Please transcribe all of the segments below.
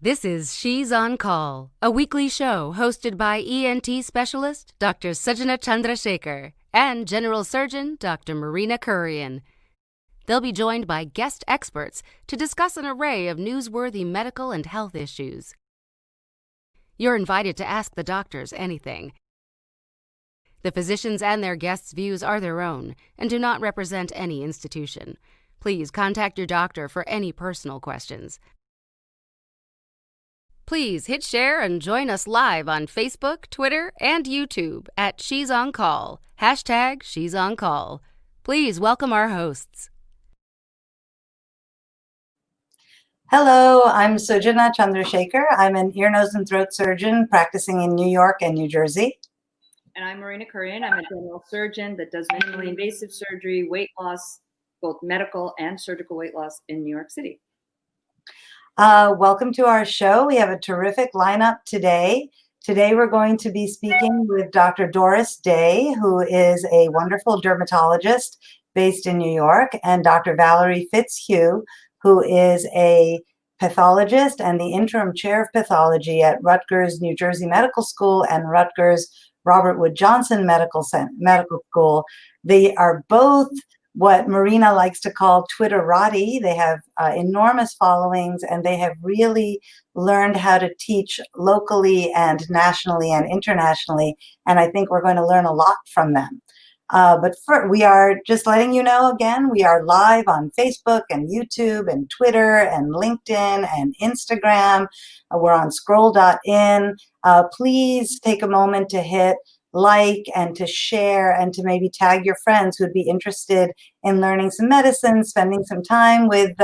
This is She's on Call, a weekly show hosted by ENT specialist Dr. Sujana Chandrasekhar and General Surgeon Dr. Marina Kurian. They'll be joined by guest experts to discuss an array of newsworthy medical and health issues. You're invited to ask the doctors anything. The physicians and their guests' views are their own and do not represent any institution. Please contact your doctor for any personal questions. Please hit share and join us live on Facebook, Twitter, and YouTube at She's on Call, hashtag She's on Call. Please welcome our hosts. Hello, I'm Sujana Chandrasekhar. I'm an ear, nose, and throat surgeon practicing in New York and New Jersey. And I'm Marina Kurian. I'm a general surgeon that does minimally invasive surgery, weight loss, both medical and surgical weight loss in New York City. Welcome to our show. We have a terrific lineup today. Today we're going to be speaking with Dr. Doris Day, who is a wonderful dermatologist based in New York, and Dr. Valerie Fitzhugh, who is a pathologist and the interim chair of pathology at Rutgers, New Jersey Medical School and Rutgers Robert Wood Johnson Medical School. They are both what Marina likes to call Twitterati. They have enormous followings, and they have really learned how to teach locally and nationally and internationally, and I think we're going to learn a lot from them. We are just letting you know again, we are live on Facebook and YouTube and Twitter and LinkedIn and Instagram. We're on Scroll.in. Please take a moment to hit like and to share and to maybe tag your friends who'd be interested in learning some medicine, spending some time with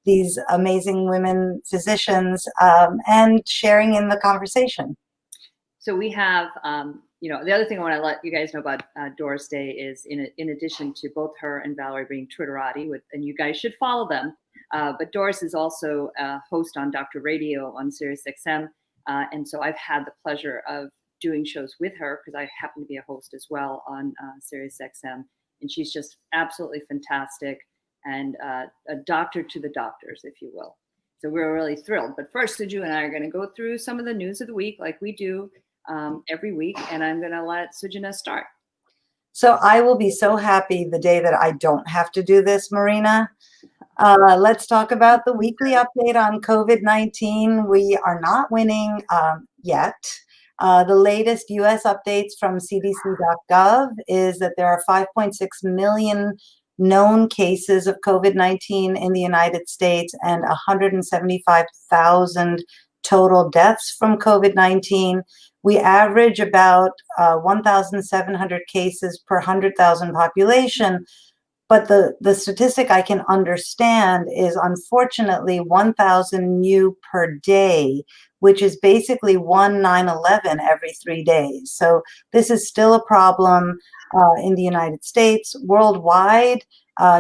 these amazing women physicians, and sharing in the conversation. So we have, the other thing I want to let you guys know about Doris Day is in addition to both her and Valerie being Twitterati, and you guys should follow them, but Doris is also a host on Dr. Radio on SiriusXM, and so I've had the pleasure of doing shows with her because I happen to be a host as well on SiriusXM, and she's just absolutely fantastic and a doctor to the doctors, if you will. So we're really thrilled. But first, Suju and I are going to go through some of the news of the week like we do every week, and I'm going to let Sujana start. So I will be so happy the day that I don't have to do this, Marina. Let's talk about the weekly update on COVID-19. We are not winning yet. The latest US updates from cdc.gov is that there are 5.6 million known cases of COVID-19 in the United States and 175,000 total deaths from COVID-19. We average about 1,700 cases per 100,000 population. But the statistic I can understand is unfortunately 1,000 new per day, which is basically 9/11 every 3 days. So this is still a problem in the United States. Worldwide,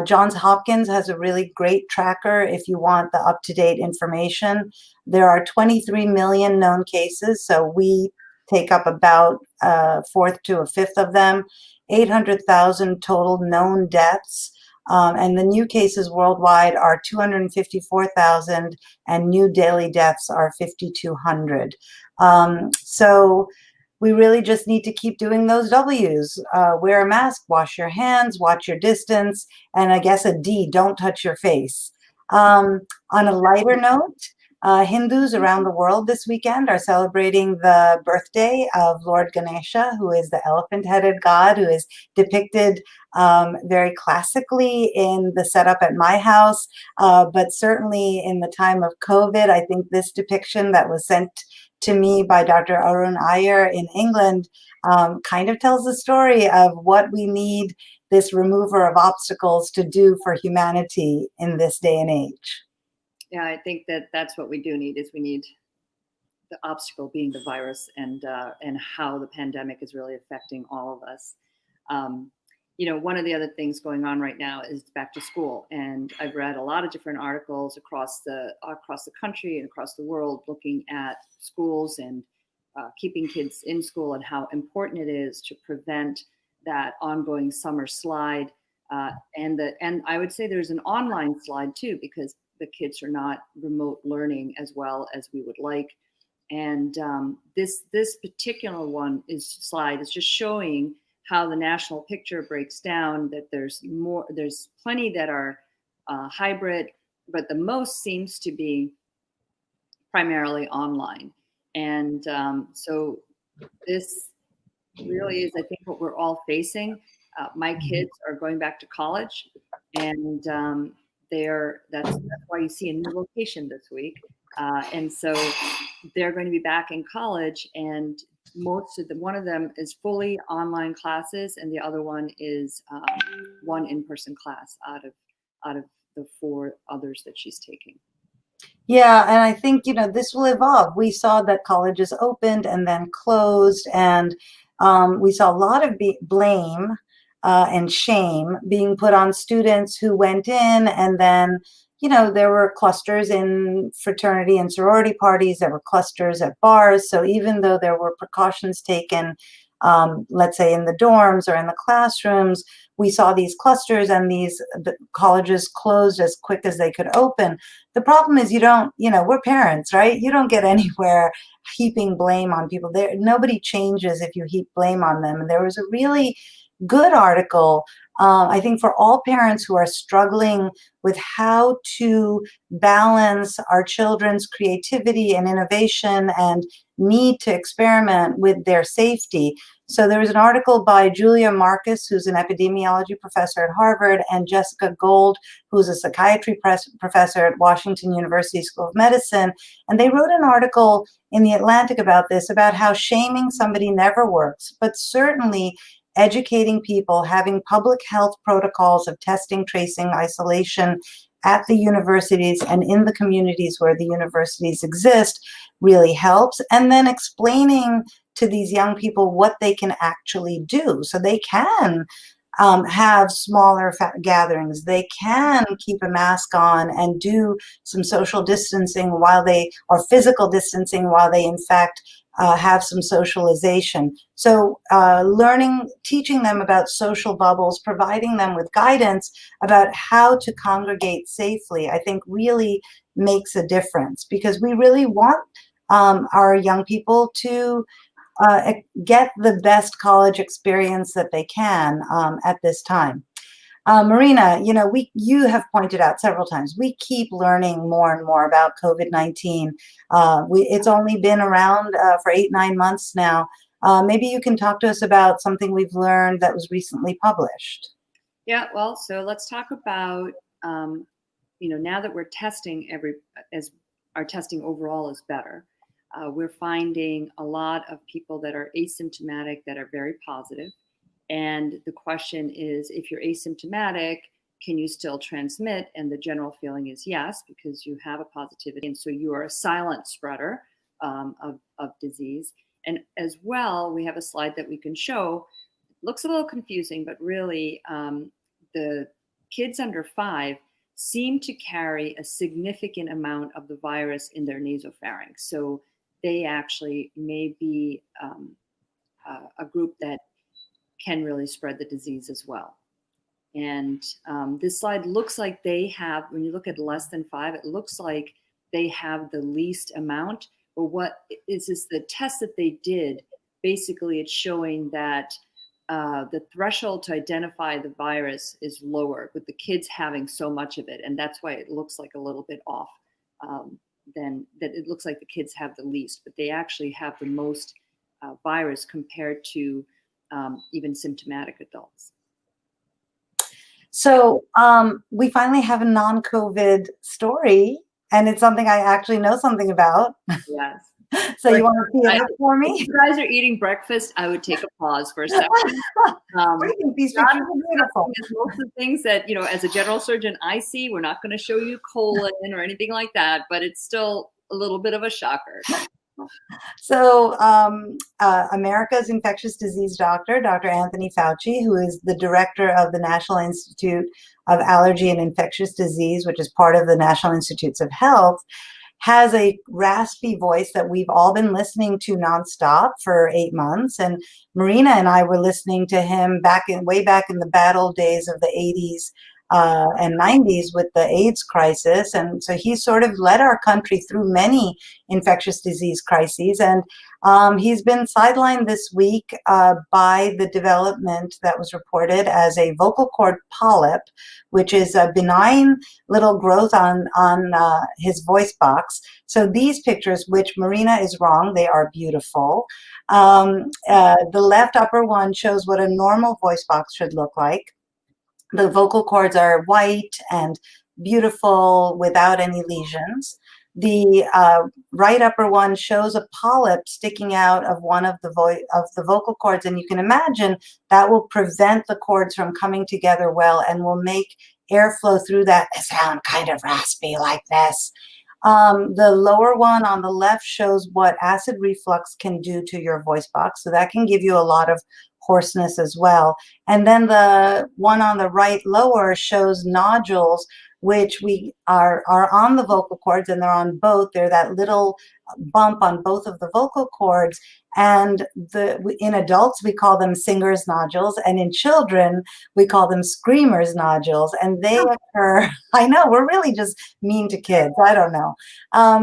Johns Hopkins has a really great tracker if you want the up-to-date information. There are 23 million known cases, so we take up about a fourth to a fifth of them. 800,000 total known deaths, and the new cases worldwide are 254,000, and new daily deaths are 5,200. So we really just need to keep doing those W's. Wear a mask, wash your hands, watch your distance, and I guess a D, don't touch your face. On a lighter note, Hindus around the world this weekend are celebrating the birthday of Lord Ganesha, who is the elephant-headed god who is depicted very classically in the setup at my house, but certainly in the time of COVID, I think this depiction that was sent to me by Dr. Arun Iyer in England kind of tells the story of what we need this remover of obstacles to do for humanity in this day and age. Yeah, I think that's what we do need is we need the obstacle being the virus and how the pandemic is really affecting all of us. One of the other things going on right now is back to school, and I've read a lot of different articles across the country and across the world looking at schools and keeping kids in school and how important it is to prevent that ongoing summer slide And I would say there's an online slide too, because the kids are not remote learning as well as we would like. And this particular slide is just showing how the national picture breaks down, that there's plenty that are hybrid, but the most seems to be primarily online. And so this really is, I think, what we're all facing. My kids are going back to college, and that's why you see a new location this week. And so they're going to be back in college, and one of them is fully online classes, and the other one is one in-person class out of the 4 others that she's taking. Yeah, and I think, this will evolve. We saw that colleges opened and then closed, and we saw a lot of blame and shame being put on students who went in, and then, there were clusters in fraternity and sorority parties, there were clusters at bars. So even though there were precautions taken, let's say in the dorms or in the classrooms, we saw these clusters, and the colleges closed as quick as they could open. The problem is we're parents, right? You don't get anywhere heaping blame on people. Nobody changes if you heap blame on them. And there was a really good article, I think, for all parents who are struggling with how to balance our children's creativity and innovation and need to experiment with their safety. So there was an article by Julia Marcus, who's an epidemiology professor at Harvard, and Jessica Gold, who's a psychiatry professor at Washington University School of Medicine. And they wrote an article in The Atlantic about this, about how shaming somebody never works, but certainly educating people, having public health protocols of testing, tracing, isolation at the universities and in the communities where the universities exist really helps. And then explaining to these young people what they can actually do. So they can have smaller gatherings. They can keep a mask on and do some social distancing or physical distancing while they in fact have some socialization. So teaching them about social bubbles, providing them with guidance about how to congregate safely, I think really makes a difference, because we really want our young people to get the best college experience that they can at this time. Marina, you have pointed out several times, we keep learning more and more about COVID-19. It's only been around for 8-9 months now. Maybe you can talk to us about something we've learned that was recently published. Yeah, well, so let's talk about, now that we're testing as our testing overall is better. We're finding a lot of people that are asymptomatic that are very positive. And the question is, if you're asymptomatic, can you still transmit? And the general feeling is yes, because you have a positivity. And so you are a silent spreader of disease. And as well, we have a slide that we can show. It looks a little confusing, but really the kids under 5 seem to carry a significant amount of the virus in their nasopharynx. So they actually may be a group that can really spread the disease as well. And this slide looks like they have, when you look at less than 5, it looks like they have the least amount. But what is the test that they did? Basically, it's showing that the threshold to identify the virus is lower with the kids having so much of it. And that's why it looks like a little bit off. Then that it looks like the kids have the least, but they actually have the most virus compared to even symptomatic adults. So we finally have a non-COVID story, and it's something I actually know something about. Yes. So you want to see it up for me? If you guys are eating breakfast, I would take a pause for a second. These pictures are beautiful. Most of the things that, as a general surgeon, I see, we're not going to show you colon or anything like that, but it's still a little bit of a shocker. So America's infectious disease doctor, Dr. Anthony Fauci, who is the director of the National Institute of Allergy and Infectious Disease, which is part of the National Institutes of Health, has a raspy voice that we've all been listening to nonstop for 8 months. And Marina and I were listening to him way back in the bad old days of the 80s and 90s with the AIDS crisis. And so he sort of led our country through many infectious disease crises. And he's been sidelined this week by the development that was reported as a vocal cord polyp, which is a benign little growth on his voice box. So these pictures, which Marina is wrong, they are beautiful. The left upper one shows what a normal voice box should look like. The vocal cords are white and beautiful without any lesions. The right upper one shows a polyp sticking out of one of the vocal cords, and you can imagine that will prevent the cords from coming together well and will make airflow through that sound kind of raspy like this. The lower one on the left shows what acid reflux can do to your voice box, so that can give you a lot of hoarseness as well. And then the one on the right lower shows nodules, which are on the vocal cords, and they're on both. They're that little bump on both of the vocal cords. And in adults, we call them singer's nodules, and in children, we call them screamer's nodules. And they occur, I know, we're really just mean to kids, I don't know.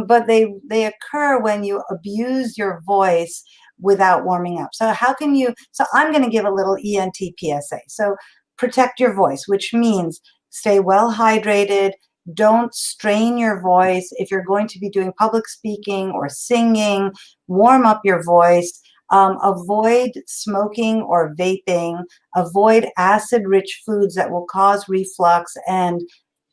But they occur when you abuse your voice without warming up. So I'm going to give a little ENT PSA. So protect your voice, which means stay well hydrated. Don't strain your voice. If you're going to be doing public speaking or singing, warm up your voice. Avoid smoking or vaping. Avoid acid-rich foods that will cause reflux and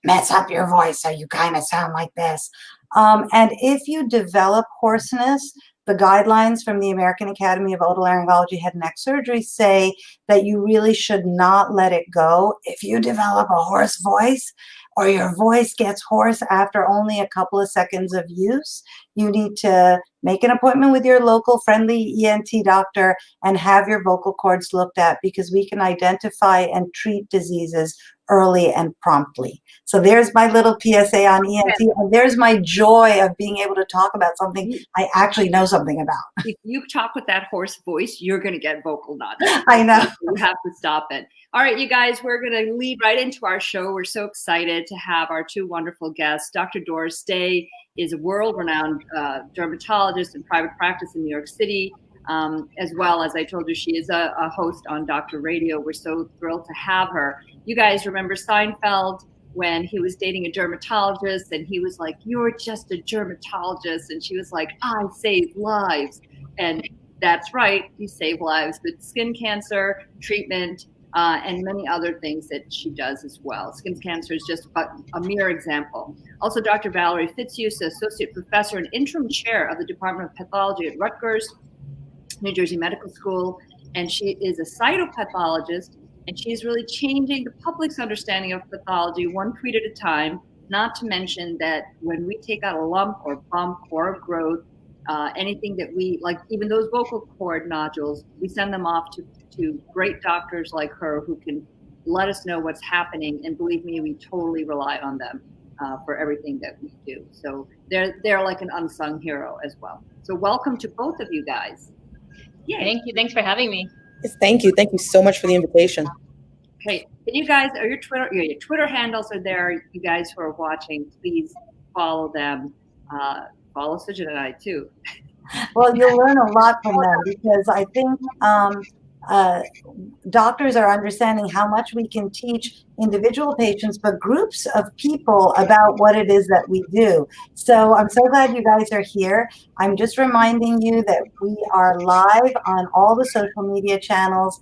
mess up your voice so you kind of sound like this. And if you develop hoarseness, the guidelines from the American Academy of Otolaryngology Head and Neck Surgery say that you really should not let it go. If you develop a hoarse voice or your voice gets hoarse after only a couple of seconds of use, you need to make an appointment with your local friendly ENT doctor and have your vocal cords looked at, because we can identify and treat diseases early and promptly. So there's my little PSA on ENT, and there's my joy of being able to talk about something I actually know something about. If you talk with that hoarse voice, you're going to get vocal nodules. I know. You have to stop it. All right, you guys, we're going to lead right into our show. We're so excited to have our two wonderful guests. Dr. Doris Day is a world-renowned dermatologist in private practice in New York City. As well as I told you, she is a host on Dr. Radio. We're so thrilled to have her. You guys remember Seinfeld when he was dating a dermatologist and he was like, "You're just a dermatologist." And she was like, "I save lives." And that's right, you save lives with skin cancer treatment and many other things that she does as well. Skin cancer is just a mere example. Also, Dr. Valerie Fitzhugh is associate professor and interim chair of the Department of Pathology at Rutgers, New Jersey Medical School, and she is a cytopathologist, and she's really changing the public's understanding of pathology one tweet at a time, not to mention that when we take out a lump or bump or a growth, anything that we, like even those vocal cord nodules, we send them off to great doctors like her who can let us know what's happening, and believe me, we totally rely on them for everything that we do. So they're like an unsung hero as well. So welcome to both of you guys. Yay. Thank you. Thanks for having me. Yes, thank you. Thank you so much for the invitation. Okay, and you guys, your Twitter handles are there. You guys who are watching, please follow them. Follow Sujana and I too. Well, you'll learn a lot from them, because I think doctors are understanding how much we can teach individual patients, but groups of people about what it is that we do. So I'm so glad you guys are here. I'm just reminding you that we are live on all the social media channels.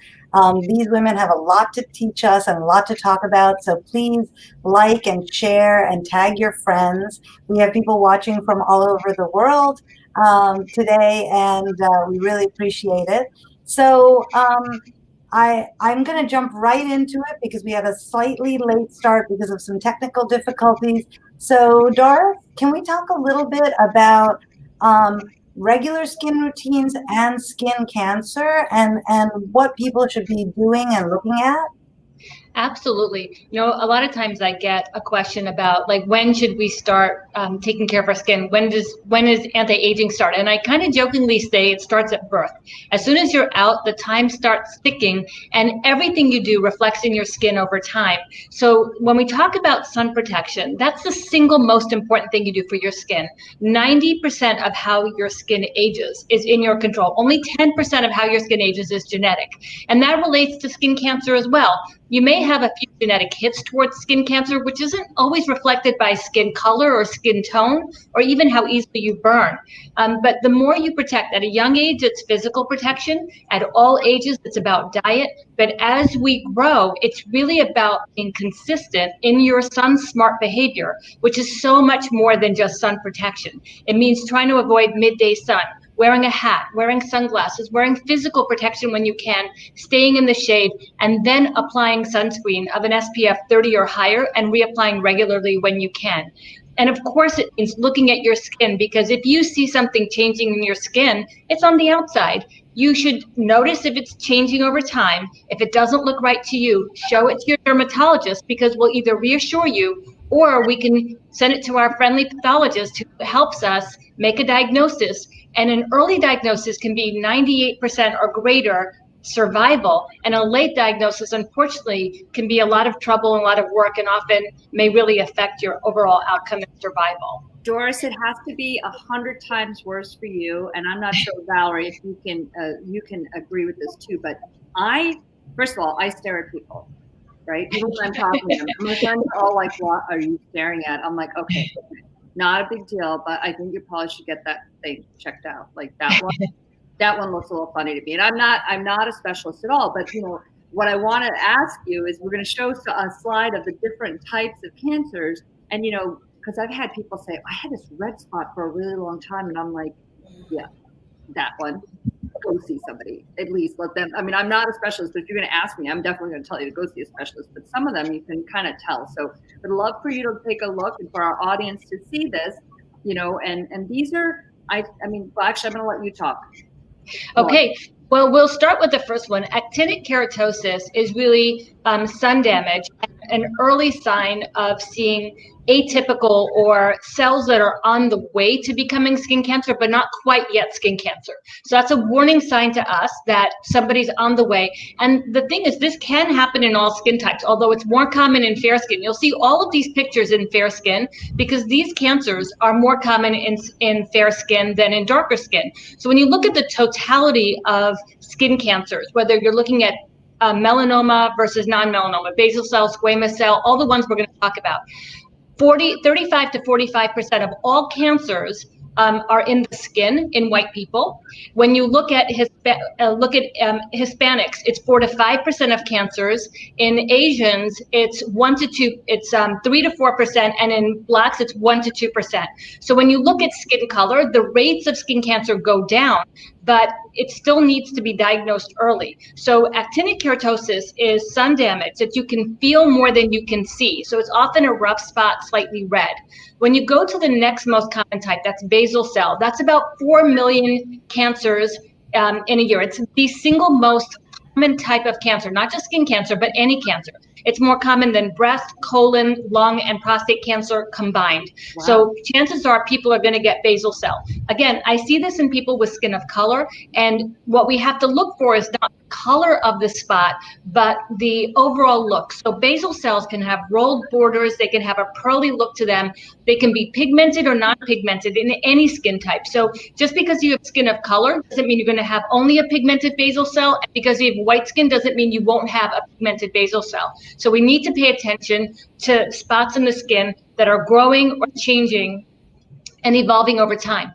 These women have a lot to teach us and a lot to talk about. So please like and share and tag your friends. We have people watching from all over the world today, and we really appreciate it. So I'm going to jump right into it because we had a slightly late start because of some technical difficulties. So Doris, can we talk a little bit about regular skin routines and skin cancer and what people should be doing and looking at? Absolutely. A lot of times I get a question about like, when should we start taking care of our skin? When is anti-aging start? And I kind of jokingly say it starts at birth. As soon as you're out, the time starts ticking, and everything you do reflects in your skin over time. So when we talk about sun protection, that's the single most important thing you do for your skin. 90% of how your skin ages is in your control. Only 10% of how your skin ages is genetic. And that relates to skin cancer as well. You may have a few genetic hits towards skin cancer, which isn't always reflected by skin color or skin tone, or even how easily you burn. But the more you protect, at a young age, it's physical protection. At all ages, it's about diet. But as we grow, it's really about being consistent in your sun smart behavior, which is so much more than just sun protection. It means trying to avoid midday sun, wearing a hat, wearing sunglasses, wearing physical protection when you can, staying in the shade, and then applying sunscreen of an SPF 30 or higher and reapplying regularly when you can. And of course, it means looking at your skin, because if you see something changing in your skin, it's on the outside. You should notice if it's changing over time. If it doesn't look right to you, show it to your dermatologist, because we'll either reassure you or we can send it to our friendly pathologist who helps us make a diagnosis. And an early diagnosis can be 98% or greater survival, and a late diagnosis, unfortunately, can be a lot of trouble and a lot of work, and often may really affect your overall outcome and survival. Doris, it has to be 100 times worse for you, and I'm not sure, Valerie, if you can agree with this too. But first of all, I stare at people, right? Even when I'm talking to them, my friends are all like, "What are you staring at?" I'm like, "Okay, not a big deal, but I think you probably should get that thing checked out. Like that one." That one looks a little funny to me. And I'm not a specialist at all, but what I want to ask you is, we're going to show a slide of the different types of cancers. And, because I've had people say, I had this red spot for a really long time. And I'm like, yeah, that one, go see somebody, at least let them. I mean, I'm not a specialist, but if you're going to ask me, I'm definitely going to tell you to go see a specialist. But some of them you can kind of tell. So I'd love for you to take a look, and for our audience to see this, and these are, well, actually, I'm going to let you talk. Okay, well, we'll start with the first one. Actinic keratosis is really sun damage, an early sign of seeing atypical or cells that are on the way to becoming skin cancer, but not quite yet skin cancer. So that's a warning sign to us that somebody's on the way. And the thing is, this can happen in all skin types, although it's more common in fair skin. You'll see all of these pictures in fair skin because these cancers are more common in fair skin than in darker skin. So when you look at the totality of skin cancers, whether you're looking at melanoma versus non-melanoma, basal cell, squamous cell, all the ones we're going to talk about, 35 to 45% of all cancers are in the skin in white people. When you look at Hispanics, it's 4 to 5% of cancers. In Asians, it's 3 to 4%, and in Blacks, it's 1 to 2%. So when you look at skin color, the rates of skin cancer go down, but it still needs to be diagnosed early. So actinic keratosis is sun damage that you can feel more than you can see. So it's often a rough spot, slightly red. When you go to the next most common type, that's basal cell. That's about 4 million cancers in a year. It's the single most common type of cancer, not just skin cancer, but any cancer. It's more common than breast, colon, lung, and prostate cancer combined. Wow. So chances are people are going to get basal cell. Again, I see this in people with skin of color, and what we have to look for is not the color of the spot, but the overall look. So basal cells can have rolled borders, they can have a pearly look to them, they can be pigmented or non-pigmented in any skin type. So just because you have skin of color doesn't mean you're going to have only a pigmented basal cell, and because you have white skin doesn't mean you won't have a pigmented basal cell. So we need to pay attention to spots in the skin that are growing or changing and evolving over time.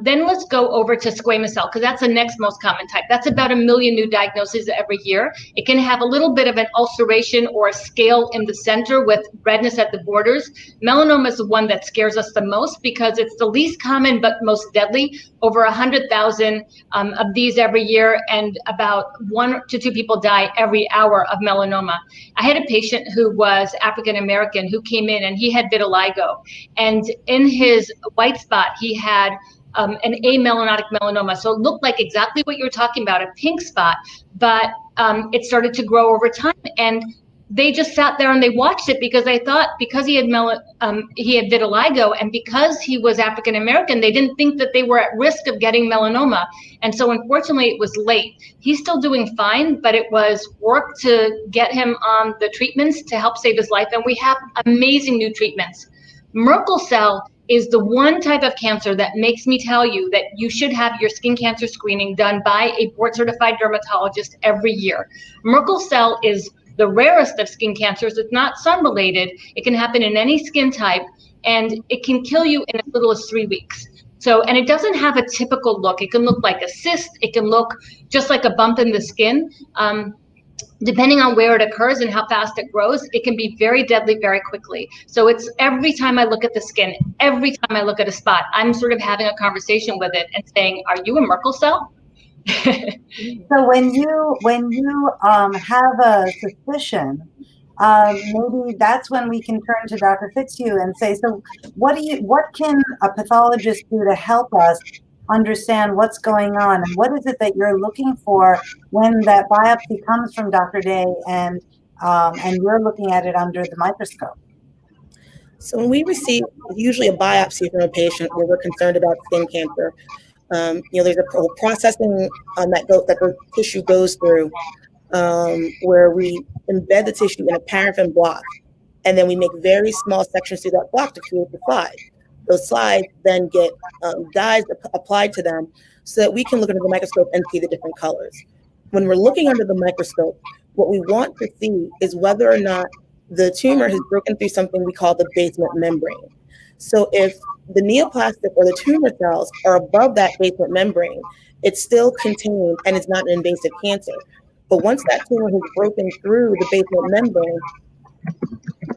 Then let's go over to squamous cell, because that's the next most common type. That's about 1 million new diagnoses every year. It can have a little bit of an ulceration or a scale in the center with redness at the borders. Melanoma is the one that scares us the most because it's the least common but most deadly. Over 100,000 of these every year, and about 1 to 2 people die every hour of melanoma. I had a patient who was African American who came in, and he had vitiligo, and in his white spot he had an amelanotic melanoma. So it looked like exactly what you were talking about, a pink spot, but it started to grow over time. And they just sat there and they watched it because they thought because he had vitiligo and because he was African American, they didn't think that they were at risk of getting melanoma. And so unfortunately it was late. He's still doing fine, but it was work to get him on the treatments to help save his life. And we have amazing new treatments. Merkel cell is the one type of cancer that makes me tell you that you should have your skin cancer screening done by a board certified dermatologist every year. Merkel cell is the rarest of skin cancers. It's not sun related. It can happen in any skin type and it can kill you in as little as 3 weeks. So, and it doesn't have a typical look. It can look like a cyst. It can look just like a bump in the skin. Depending on where it occurs and how fast it grows, it can be very deadly very quickly. So it's every time I look at the skin, every time I look at a spot, I'm sort of having a conversation with it and saying, are you a Merkel cell? So when you have a suspicion, maybe that's when we can turn to Dr. Fitzhugh and say, so what can a pathologist do to help us understand what's going on, and what is it that you're looking for when that biopsy comes from Dr. Day and you're looking at it under the microscope? So when we receive usually a biopsy from a patient where we're concerned about skin cancer, there's a whole processing that the tissue goes through, where we embed the tissue in a paraffin block, and then we make very small sections through that block to create the slide. Those slides then get dyes applied to them so that we can look under the microscope and see the different colors. When we're looking under the microscope, what we want to see is whether or not the tumor has broken through something we call the basement membrane. So if the neoplastic or the tumor cells are above that basement membrane, it's still contained and it's not an invasive cancer. But once that tumor has broken through the basement membrane,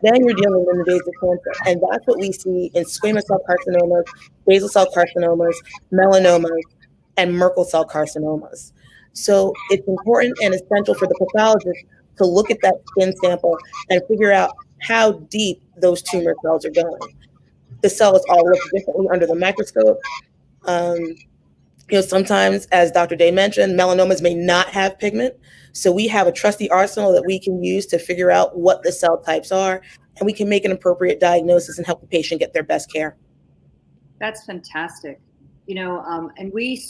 then you're dealing with invasive cancer. And that's what we see in squamous cell carcinomas, basal cell carcinomas, melanomas, and Merkel cell carcinomas. So it's important and essential for the pathologist to look at that skin sample and figure out how deep those tumor cells are going. The cells all look differently under the microscope. Sometimes, as Dr. Day mentioned, melanomas may not have pigment. So we have a trusty arsenal that we can use to figure out what the cell types are, and we can make an appropriate diagnosis and help the patient get their best care. That's fantastic. And we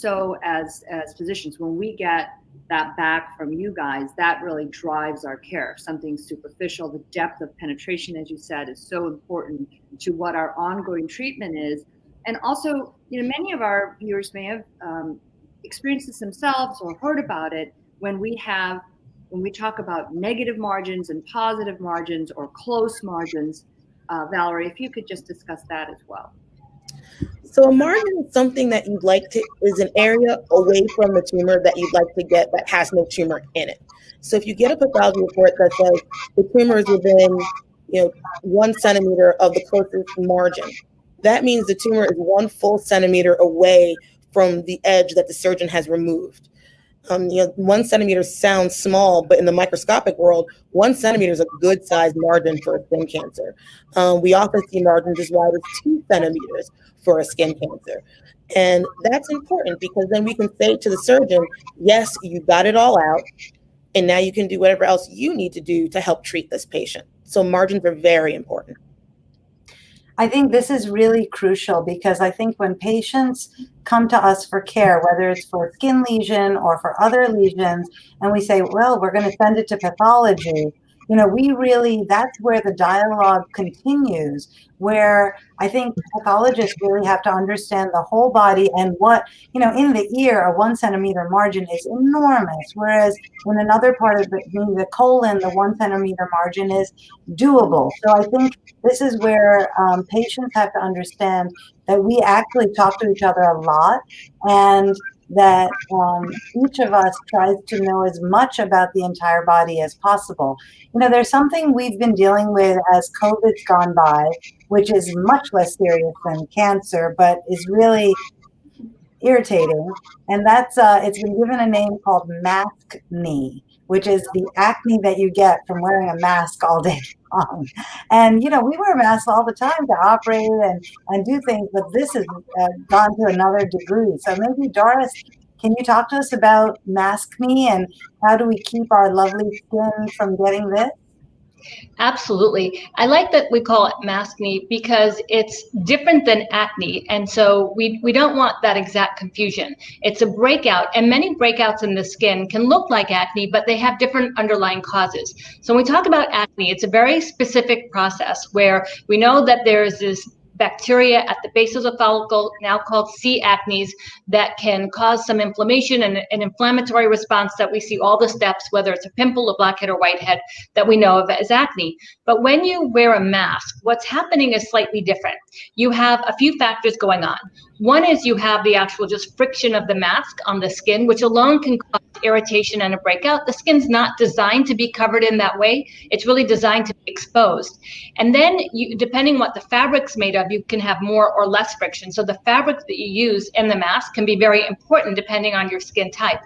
as physicians, when we get that back from you guys, that really drives our care. If something's superficial, the depth of penetration, as you said, is so important to what our ongoing treatment is. And also, many of our viewers may have experienced this themselves or heard about it when we talk about negative margins and positive margins or close margins. Valerie, if you could just discuss that as well. So a margin is something that is an area away from the tumor that you'd like to get that has no tumor in it. So if you get a pathology report that says the tumor is within 1 centimeter of the closest margin, that means the tumor is 1 full centimeter away from the edge that the surgeon has removed. 1 centimeter sounds small, but in the microscopic world, 1 centimeter is a good sized margin for a skin cancer. We often see margins as wide as 2 centimeters for a skin cancer. And that's important because then we can say to the surgeon, yes, you got it all out, and now you can do whatever else you need to do to help treat this patient. So margins are very important. I think this is really crucial because I think when patients come to us for care, whether it's for a skin lesion or for other lesions, and we say, well, we're going to send it to pathology, that's where the dialogue continues, where I think pathologists really have to understand the whole body and what, in the ear, a 1 centimeter margin is enormous, whereas in another part of the colon, the 1 centimeter margin is doable. So I think this is where patients have to understand that we actually talk to each other a lot, and that each of us tries to know as much about the entire body as possible. There's something we've been dealing with as COVID's gone by, which is much less serious than cancer, but is really irritating. And that's, it's been given a name called maskne, which is the acne that you get from wearing a mask all day long. And, we wear masks all the time to operate and do things, but this has gone to another degree. So maybe Doris, can you talk to us about maskne and how do we keep our lovely skin from getting this? Absolutely. I like that we call it maskne because it's different than acne. And so we don't want that exact confusion. It's a breakout, and many breakouts in the skin can look like acne, but they have different underlying causes. So when we talk about acne, it's a very specific process where we know that there is this bacteria at the base of the follicle, now called C. acnes, that can cause some inflammation and an inflammatory response that we see all the steps, whether it's a pimple, a blackhead, or whitehead, that we know of as acne. But when you wear a mask, what's happening is slightly different. You have a few factors going on. One is you have the actual just friction of the mask on the skin, which alone can cause irritation and a breakout. The skin's not designed to be covered in that way. It's really designed to be exposed. And then depending what the fabric's made of, you can have more or less friction. So the fabric that you use in the mask can be very important depending on your skin type.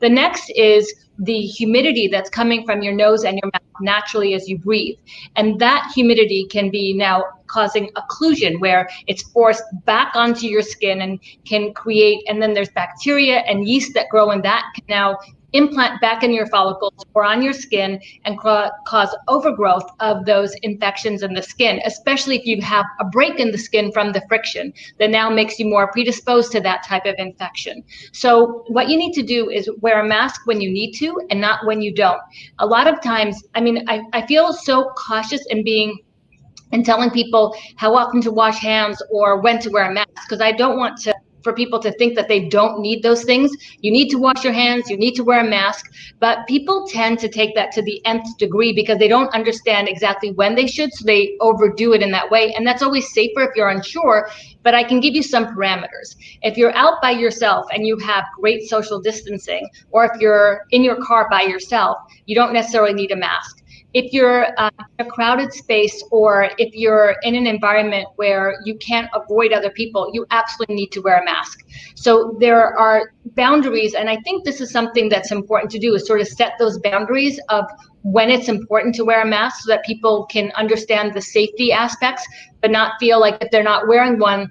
The next is the humidity that's coming from your nose and your mouth naturally as you breathe. And that humidity can be now causing occlusion, where it's forced back onto your skin and can create, and then there's bacteria and yeast that grow, and that can now implant back in your follicles or on your skin and cause overgrowth of those infections in the skin, especially if you have a break in the skin from the friction that now makes you more predisposed to that type of infection. So what you need to do is wear a mask when you need to and not when you don't. A lot of times, I feel so cautious in telling people how often to wash hands or when to wear a mask, because I don't want for people to think that they don't need those things. You need to wash your hands, you need to wear a mask, but people tend to take that to the nth degree because they don't understand exactly when they should, so they overdo it in that way. And that's always safer if you're unsure, but I can give you some parameters. If you're out by yourself and you have great social distancing, or if you're in your car by yourself, you don't necessarily need a mask. If you're in a crowded space, or if you're in an environment where you can't avoid other people, you absolutely need to wear a mask. So there are boundaries, and I think this is something that's important to do, is sort of set those boundaries of when it's important to wear a mask so that people can understand the safety aspects, but not feel like if they're not wearing one,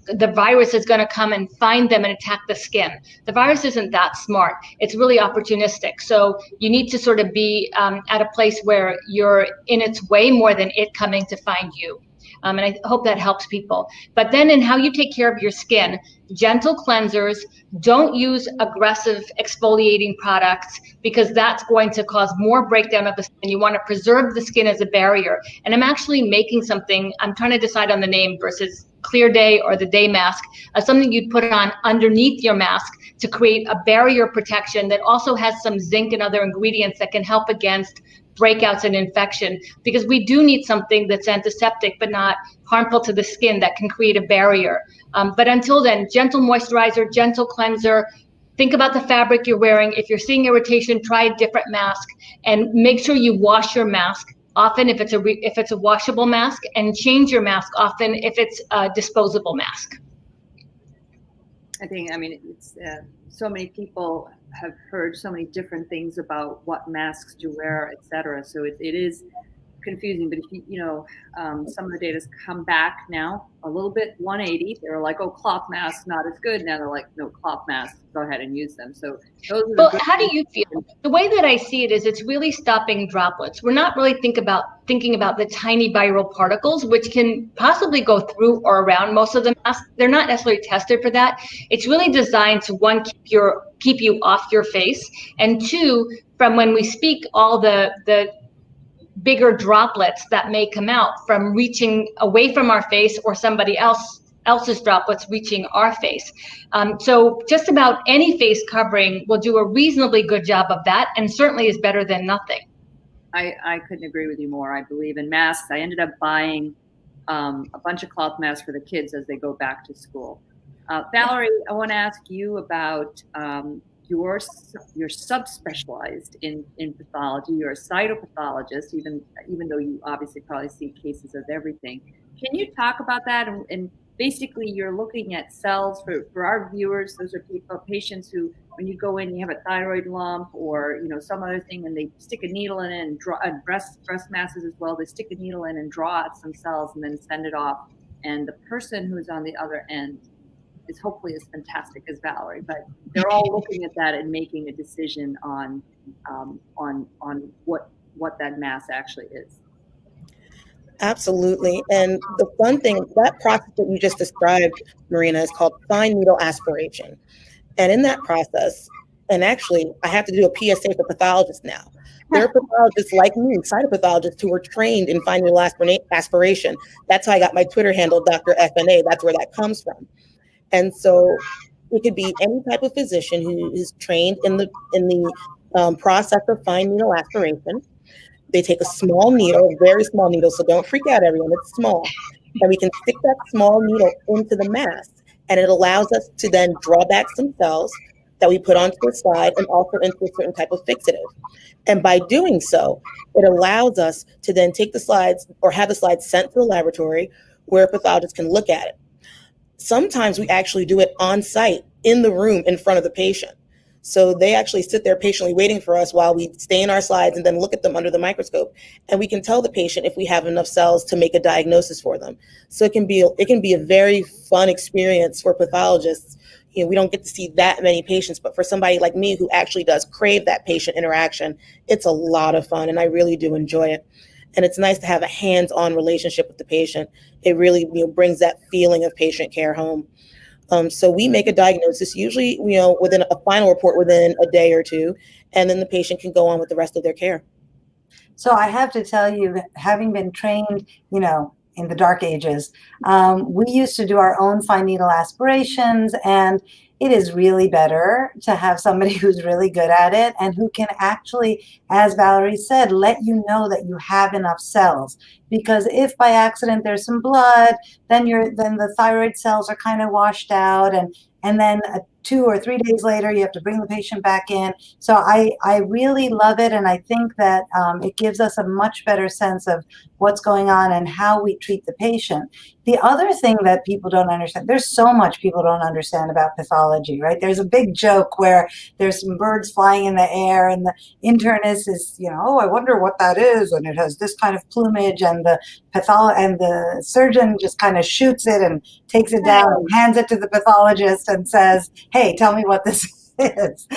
the virus is going to come and find them and attack the skin. The virus isn't that smart. It's really opportunistic. So you need to sort of be at a place where you're in its way more than it coming to find you. And I hope that helps people. But then in how you take care of your skin, gentle cleansers, don't use aggressive exfoliating products, because that's going to cause more breakdown of the skin. You want to preserve the skin as a barrier. And I'm actually making something, I'm trying to decide on the name versus Clear Day or the Day Mask, something you'd put on underneath your mask to create a barrier protection that also has some zinc and other ingredients that can help against breakouts and infection, because we do need something that's antiseptic but not harmful to the skin, that can create a barrier. But until then, gentle moisturizer, gentle cleanser. Think about the fabric you're wearing. If you're seeing irritation, try a different mask, and make sure you wash your mask often if it's a washable mask, and change your mask often if it's a disposable mask. It's so many people have heard so many different things about what masks to wear, et cetera. So it is confusing, but if some of the data's come back now a little bit 180. They were like, oh, cloth masks not as good. Now they're like, no, cloth masks, go ahead and use them. So those are well, how do you feel? The way that I see it is it's really stopping droplets. We're not really thinking about the tiny viral particles, which can possibly go through or around most of the masks. They're not necessarily tested for that. It's really designed to, one, keep you off your face, and two, from when we speak, all the bigger droplets that may come out from reaching away from our face, or somebody else's droplets reaching our face. So just about any face covering will do a reasonably good job of that, and certainly is better than nothing. I couldn't agree with you more. I believe in masks. I ended up buying a bunch of cloth masks for the kids as they go back to school. Valerie, I want to ask you about you're subspecialized in pathology. You're a cytopathologist, even though you obviously probably see cases of everything. Can you talk about that? And basically, you're looking at cells for our viewers. Those are patients who, when you go in, you have a thyroid lump or some other thing, and they stick a needle in it and draw breast masses as well. They stick a needle in and draw out some cells and then send it off. And the person who's on the other end is hopefully as fantastic as Valerie, but they're all looking at that and making a decision on what what that mass actually is. Absolutely. And the fun thing, that process that you just described, Marina, is called fine needle aspiration. And in that process, and actually, I have to do a PSA for pathologists now. There are pathologists like me, cytopathologists, who were trained in fine needle aspiration. That's how I got my Twitter handle, Dr. FNA. That's where that comes from. And so it could be any type of physician who is trained in the process of fine needle aspiration. They take a small needle, a very small needle, so don't freak out, everyone, it's small. And we can stick that small needle into the mass, and it allows us to then draw back some cells that we put onto a slide and also into a certain type of fixative. And by doing so, it allows us to then take the slides or have the slides sent to the laboratory where a pathologist can look at it. Sometimes we actually do it on site in the room in front of the patient. So they actually sit there patiently waiting for us while we stain our slides and then look at them under the microscope. And we can tell the patient if we have enough cells to make a diagnosis for them. So it can be a very fun experience for pathologists. You know, we don't get to see that many patients, but for somebody like me who actually does crave that patient interaction, it's a lot of fun, and I really do enjoy it. And it's nice to have a hands-on relationship with the patient. It really, brings that feeling of patient care home. So we make a diagnosis, usually, within a final report within a day or two, and then the patient can go on with the rest of their care. So I have to tell you, having been trained, in the dark ages, we used to do our own fine needle aspirations, and it is really better to have somebody who's really good at it and who can actually, as Valerie said, let you know that you have enough cells. Because if by accident there's some blood, then the thyroid cells are kind of washed out, and then 2 or 3 days later you have to bring the patient back in. So I really love it, and I think that it gives us a much better sense of what's going on and how we treat the patient. The other thing that people don't understand, there's so much people don't understand about pathology, right? There's a big joke where there's some birds flying in the air and the internist is, oh, I wonder what that is, and it has this kind of plumage, and the surgeon just kind of shoots it and takes it down and hands it to the pathologist and says, hey, tell me what this is.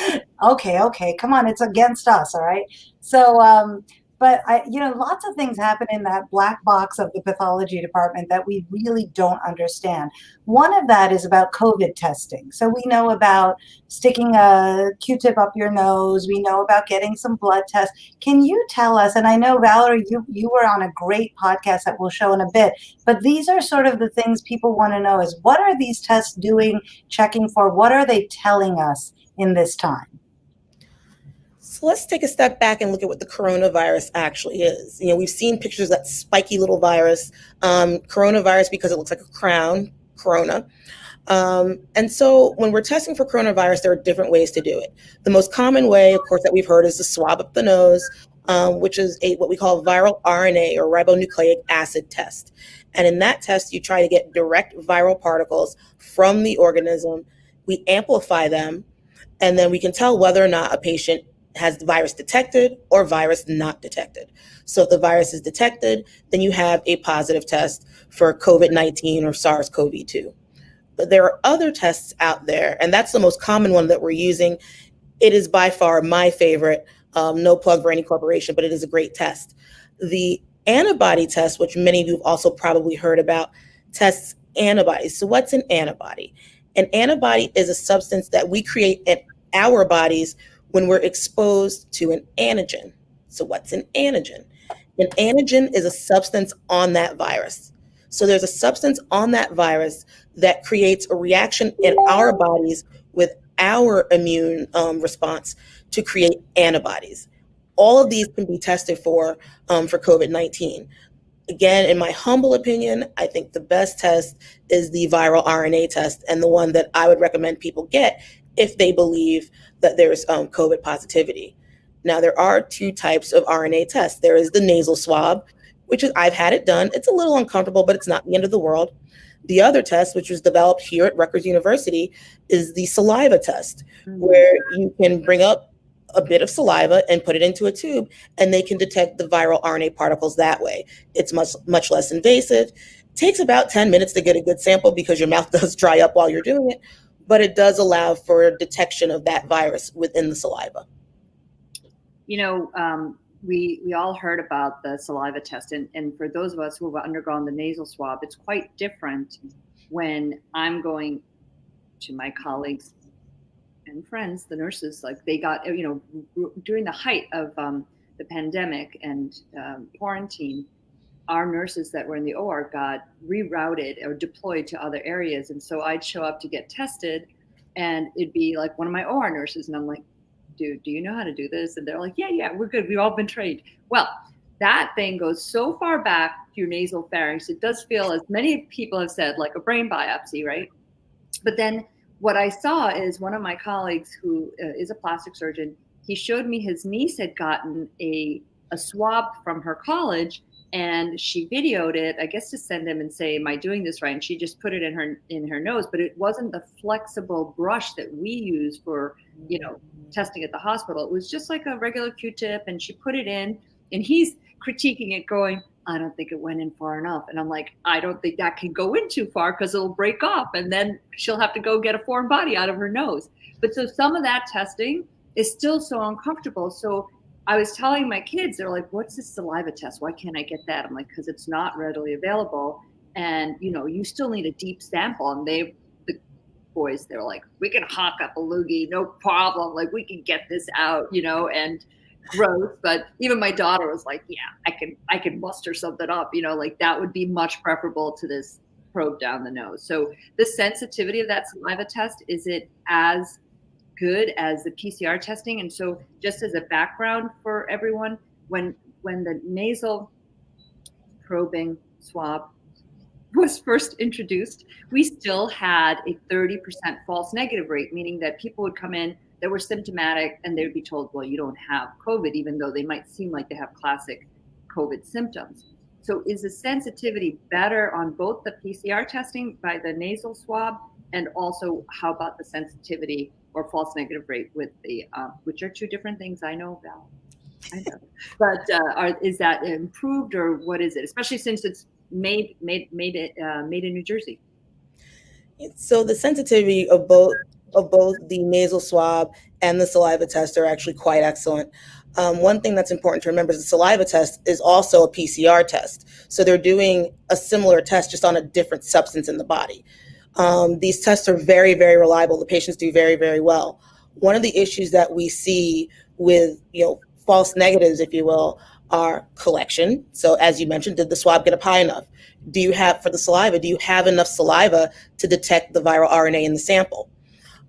Okay, come on, it's against us, all right? So, but lots of things happen in that black box of the pathology department that we really don't understand. One of that is about COVID testing. So we know about sticking a Q-tip up your nose. We know about getting some blood tests. Can you tell us, and I know, Valerie, you were on a great podcast that we'll show in a bit, but these are sort of the things people want to know is, what are these tests doing, checking for? What are they telling us in this time? So let's take a step back and look at what the coronavirus actually is. We've seen pictures of that spiky little virus, coronavirus, because it looks like a crown, corona. And so when we're testing for coronavirus, there are different ways to do it. The most common way, of course, that we've heard is to swab up the nose, which is what we call viral RNA or ribonucleic acid test. And in that test, you try to get direct viral particles from the organism. We amplify them, and then we can tell whether or not a patient has the virus detected or virus not detected. So if the virus is detected, then you have a positive test for COVID-19 or SARS-CoV-2. But there are other tests out there, and that's the most common one that we're using. It is by far my favorite, no plug for any corporation, but it is a great test. The antibody test, which many of you have also probably heard about, tests antibodies. So what's an antibody? An antibody is a substance that we create in our bodies when we're exposed to an antigen. So what's an antigen? An antigen is a substance on that virus. So there's a substance on that virus that creates a reaction in our bodies with our immune response to create antibodies. All of these can be tested for COVID-19. Again, in my humble opinion, I think the best test is the viral RNA test, and the one that I would recommend people get if they believe that there's COVID positivity. Now, there are 2 types of RNA tests. There is the nasal swab, which is, I've had it done. It's a little uncomfortable, but it's not the end of the world. The other test, which was developed here at Rutgers University, is the saliva test, where you can bring up a bit of saliva and put it into a tube, and they can detect the viral RNA particles that way. It's much less invasive. It takes about 10 minutes to get a good sample because your mouth does dry up while you're doing it, but it does allow for detection of that virus within the saliva. we all heard about the saliva test, and for those of us who have undergone the nasal swab, it's quite different when I'm going to my colleagues and friends, the nurses, like they got, during the height of the pandemic and quarantine, our nurses that were in the OR got rerouted or deployed to other areas. And so I'd show up to get tested, and it'd be like one of my OR nurses, and I'm like, dude, do you know how to do this? And they're like, yeah, we're good. We've all been trained. Well, that thing goes so far back to your nasal pharynx. It does feel, as many people have said, like a brain biopsy, right? But then what I saw is one of my colleagues who is a plastic surgeon, he showed me his niece had gotten a swab from her college, and she videoed it, I guess, to send him and say, am I doing this right? And she just put it in her nose, but it wasn't the flexible brush that we use for, testing at the hospital. It was just like a regular Q-tip, and she put it in, and he's critiquing it going, I don't think it went in far enough. And I'm like, I don't think that can go in too far because it'll break off, and then she'll have to go get a foreign body out of her nose. But so some of that testing is still so uncomfortable. So I was telling my kids, they're like, what's this saliva test? Why can't I get that? I'm like, because it's not readily available. And, you still need a deep sample. And the boys, they're like, we can hawk up a loogie, no problem. Like, we can get this out, and gross. But even my daughter was like, yeah, I can muster something up, like that would be much preferable to this probe down the nose. So the sensitivity of that saliva test, is it as good as the PCR testing? And so just as a background for everyone, when the nasal probing swab was first introduced, we still had a 30% false negative rate, meaning that people would come in that were symptomatic and they would be told, well, you don't have COVID, even though they might seem like they have classic COVID symptoms. So is the sensitivity better on both the PCR testing by the nasal swab, and also how about the sensitivity or false negative rate with the, which are two different things, I know, Val. I know. But is that improved, or what is it? Especially since it's made in New Jersey. So the sensitivity of both the nasal swab and the saliva test are actually quite excellent. One thing that's important to remember is the saliva test is also a PCR test. So they're doing a similar test just on a different substance in the body. These tests are very, very reliable. The patients do very, very well. One of the issues that we see with, false negatives, if you will, are collection. So as you mentioned, did the swab get up high enough? For the saliva, do you have enough saliva to detect the viral RNA in the sample?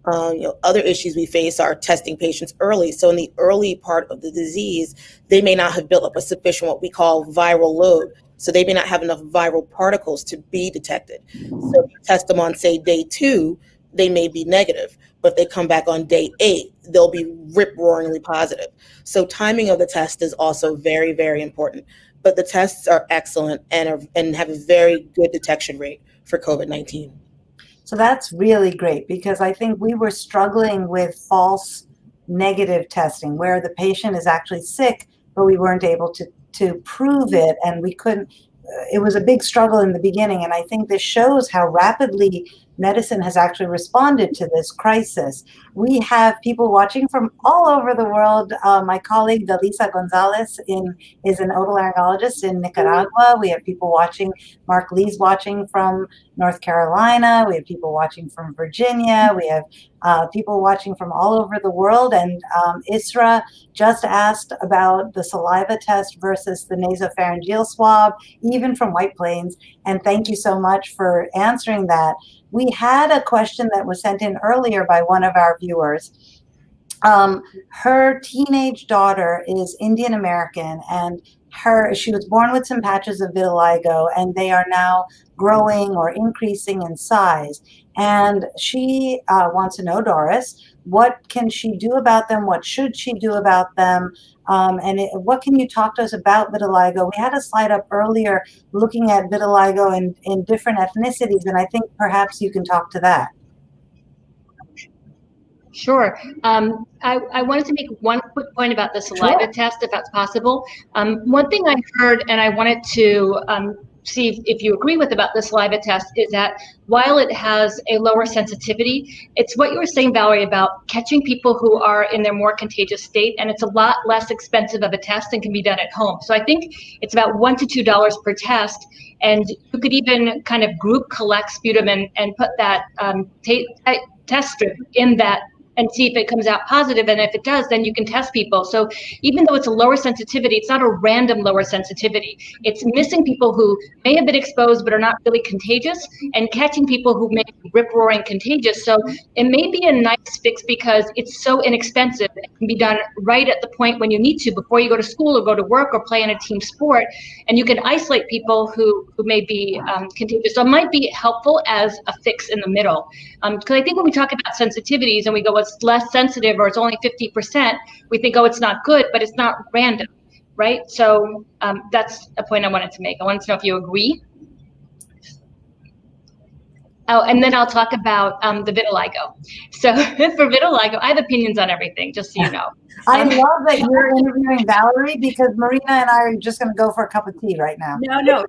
Other issues we face are testing patients early. So in the early part of the disease, they may not have built up a sufficient, what we call viral load. So they may not have enough viral particles to be detected. So if you test them on, say, day 2, they may be negative. But if they come back on day 8, they'll be rip-roaringly positive. So timing of the test is also very, very important. But the tests are excellent and have a very good detection rate for COVID-19. So that's really great, because I think we were struggling with false negative testing where the patient is actually sick, but we weren't able to prove it, and we couldn't. It was a big struggle in the beginning, and I think this shows how rapidly medicine has actually responded to this crisis. We have people watching from all over the world. My colleague, Delisa Gonzalez, is an otolaryngologist in Nicaragua. We have people watching. Mark Lee's watching from North Carolina. We have people watching from Virginia. We have people watching from all over the world. And Isra just asked about the saliva test versus the nasopharyngeal swab, even from White Plains. And thank you so much for answering that. We had a question that was sent in earlier by one of our viewers. Her teenage daughter is Indian American, and she was born with some patches of vitiligo, and they are now growing or increasing in size. And she wants to know, Doris, what can she do about them? What should she do about them? What can you talk to us about vitiligo? We had a slide up earlier looking at vitiligo in different ethnicities, and I think perhaps you can talk to that. Sure. I wanted to make one quick point about the saliva test, if that's possible. One thing I heard, and I wanted to see if you agree with about the saliva test is that while it has a lower sensitivity, it's what you were saying, Valerie, about catching people who are in their more contagious state, and it's a lot less expensive of a test and can be done at home. So I think it's about $1 to $2 per test, and you could even kind of group collect sputum and put that test strip in that and see if it comes out positive. And if it does, then you can test people. So even though it's a lower sensitivity, it's not a random lower sensitivity. It's missing people who may have been exposed but are not really contagious, and catching people who may be rip-roaring contagious. So it may be a nice fix because it's so inexpensive. It can be done right at the point when you need to, before you go to school or go to work or play in a team sport. And you can isolate people who may be contagious. So it might be helpful as a fix in the middle. Because I think when we talk about sensitivities and we go, it's less sensitive or it's only 50%, we think, oh, it's not good, but it's not random, right? So that's a point I wanted to make. I wanted to know if you agree. Oh, and then I'll talk about the vitiligo. So for vitiligo, I have opinions on everything, just so you know. I love that you're interviewing Valerie, because Marina and I are just going to go for a cup of tea right now. No.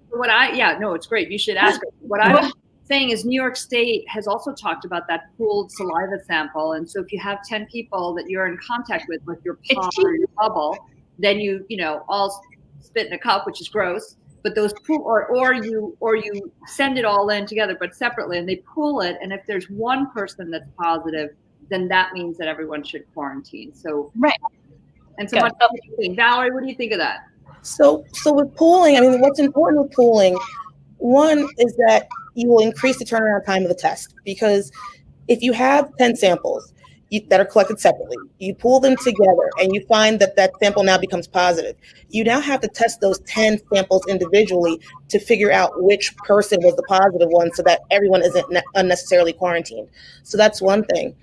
It's great. You should ask her. What I'm saying is New York State has also talked about that pooled saliva sample. And so if you have 10 people that you're in contact with your pod or your bubble, then you all spit in a cup, which is gross. But those pool, or you send it all in together, but separately, and they pool it. And if there's one person that's positive, then that means that everyone should quarantine. So right. And so what do you think, Valerie? What do you think of that? So with pooling, I mean, what's important with pooling, one is that you will increase the turnaround time of the test, because if you have 10 samples that are collected separately, you pool them together and you find that that sample now becomes positive, you now have to test those 10 samples individually to figure out which person was the positive one, so that everyone isn't unnecessarily quarantined. So that's one thing.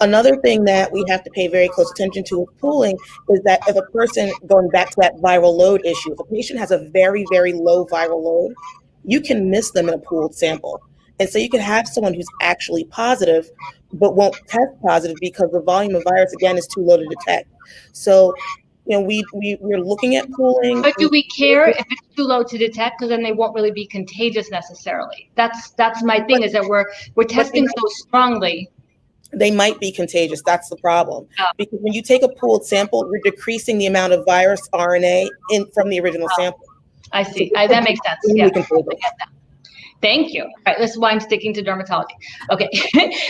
Another thing that we have to pay very close attention to with pooling is that if a person, going back to that viral load issue, if a patient has a very, very low viral load, you can miss them in a pooled sample. And so you can have someone who's actually positive, but won't test positive because the volume of virus, again, is too low to detect. So, we're looking at pooling. But do we care if it's too low to detect? Because then they won't really be contagious necessarily. That's my thing, is that we're testing so strongly. They might be contagious. That's the problem. Because when you take a pooled sample, you're decreasing the amount of virus RNA from the original sample. I see. That makes sense. Yeah. I get that. Thank you. All right, this is why I'm sticking to dermatology. Okay,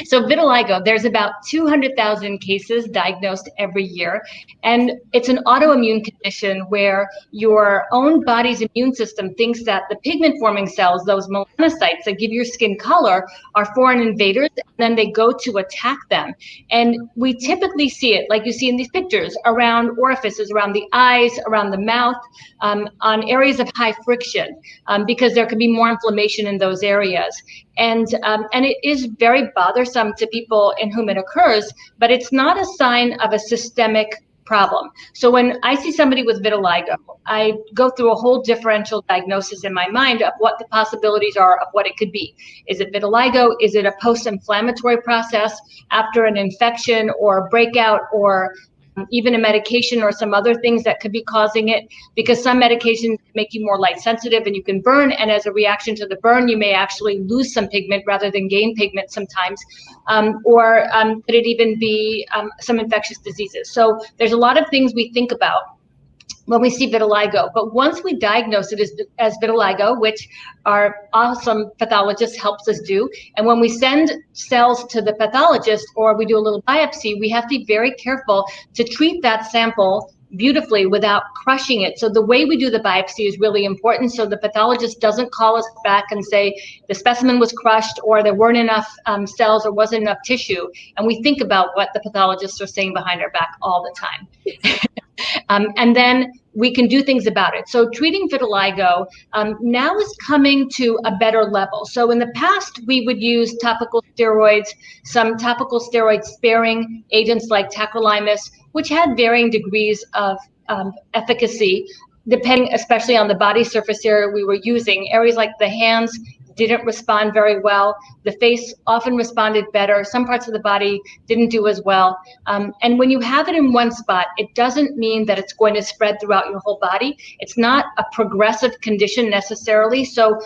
so vitiligo, there's about 200,000 cases diagnosed every year. And it's an autoimmune condition where your own body's immune system thinks that the pigment-forming cells, those melanocytes that give your skin color, are foreign invaders, and then they go to attack them. And we typically see it, like you see in these pictures, around orifices, around the eyes, around the mouth, on areas of high friction, because there could be more inflammation in those areas. And it is very bothersome to people in whom it occurs, but it's not a sign of a systemic problem. So when I see somebody with vitiligo, I go through a whole differential diagnosis in my mind of what the possibilities are of what it could be. Is it vitiligo? Is it a post-inflammatory process after an infection or a breakout, or even a medication or some other things that could be causing it? Because some medications make you more light sensitive and you can burn, and as a reaction to the burn, you may actually lose some pigment rather than gain pigment sometimes. Or could it even be some infectious diseases? So there's a lot of things we think about when we see vitiligo. But once we diagnose it as vitiligo, which our awesome pathologist helps us do, and when we send cells to the pathologist or we do a little biopsy, we have to be very careful to treat that sample beautifully without crushing it. So the way we do the biopsy is really important, so the pathologist doesn't call us back and say the specimen was crushed or there weren't enough cells or wasn't enough tissue. And we think about what the pathologists are saying behind our back all the time. And then we can do things about it. So treating vitiligo now is coming to a better level. So in the past, we would use topical steroids, some topical steroid sparing agents like tacrolimus, which had varying degrees of depending especially on the body surface area we were using. Areas like the hands didn't respond very well. The face often responded better. Some parts of the body didn't do as well. And when you have it in one spot, it doesn't mean that it's going to spread throughout your whole body. It's not a progressive condition necessarily. So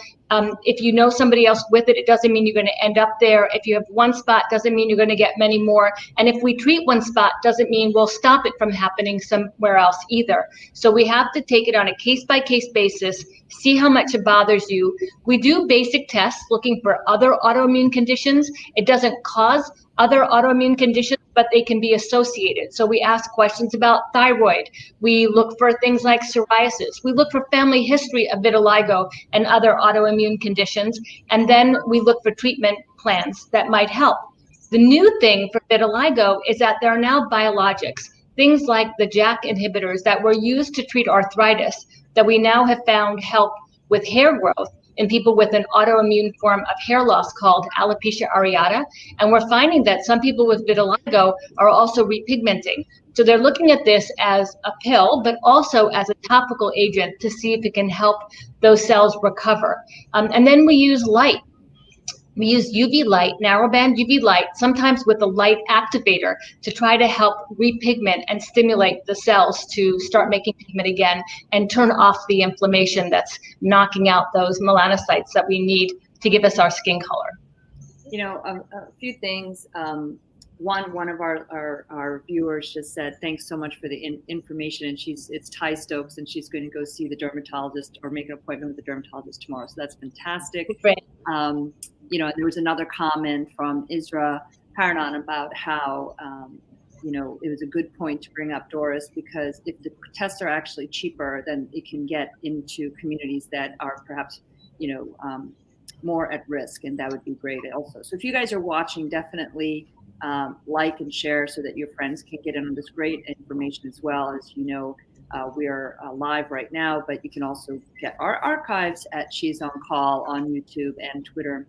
if you know somebody else with it, it doesn't mean you're going to end up there. If you have one spot, doesn't mean you're going to get many more. And if we treat one spot, doesn't mean we'll stop it from happening somewhere else either. So we have to take it on a case-by-case basis, see how much it bothers you. We do basic tests looking for other autoimmune conditions. It doesn't cause other autoimmune conditions, but they can be associated. So we ask questions about thyroid. We look for things like psoriasis. We look for family history of vitiligo and other autoimmune conditions. And then we look for treatment plans that might help. The new thing for vitiligo is that there are now biologics, things like the JAK inhibitors that were used to treat arthritis, that we now have found help with hair growth in people with an autoimmune form of hair loss called alopecia areata. And we're finding that some people with vitiligo are also repigmenting. So they're looking at this as a pill, but also as a topical agent to see if it can help those cells recover. And then we use light. We use UV light, narrowband UV light, sometimes with a light activator to try to help repigment and stimulate the cells to start making pigment again and turn off the inflammation that's knocking out those melanocytes that we need to give us our skin color. You know, a few things. One of our viewers just said, thanks so much for the information. And it's Ty Stokes, and she's going to go see the dermatologist or make an appointment with the dermatologist tomorrow. So that's fantastic. Great. You know, there was another comment from Isra Paranon about how, you know, it was a good point to bring up, Doris, because if the tests are actually cheaper, then it can get into communities that are perhaps, you know, more at risk, and that would be great also. So if you guys are watching, definitely like and share so that your friends can get in on this great information as well. As you know, we are live right now, but you can also get our archives at She's on Call on YouTube and Twitter.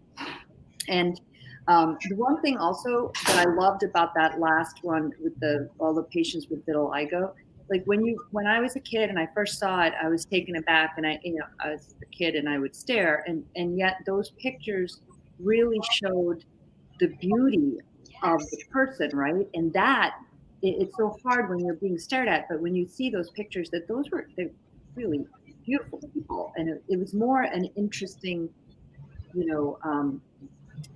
And the one thing also that I loved about that last one with all the patients with vitiligo, like when I was a kid and I first saw it, I was taken aback, and I was a kid and I would stare, and yet those pictures really showed the beauty of the person, right? And that it's so hard when you're being stared at, but when you see those pictures, that they're really beautiful people, and it was more an interesting, you know,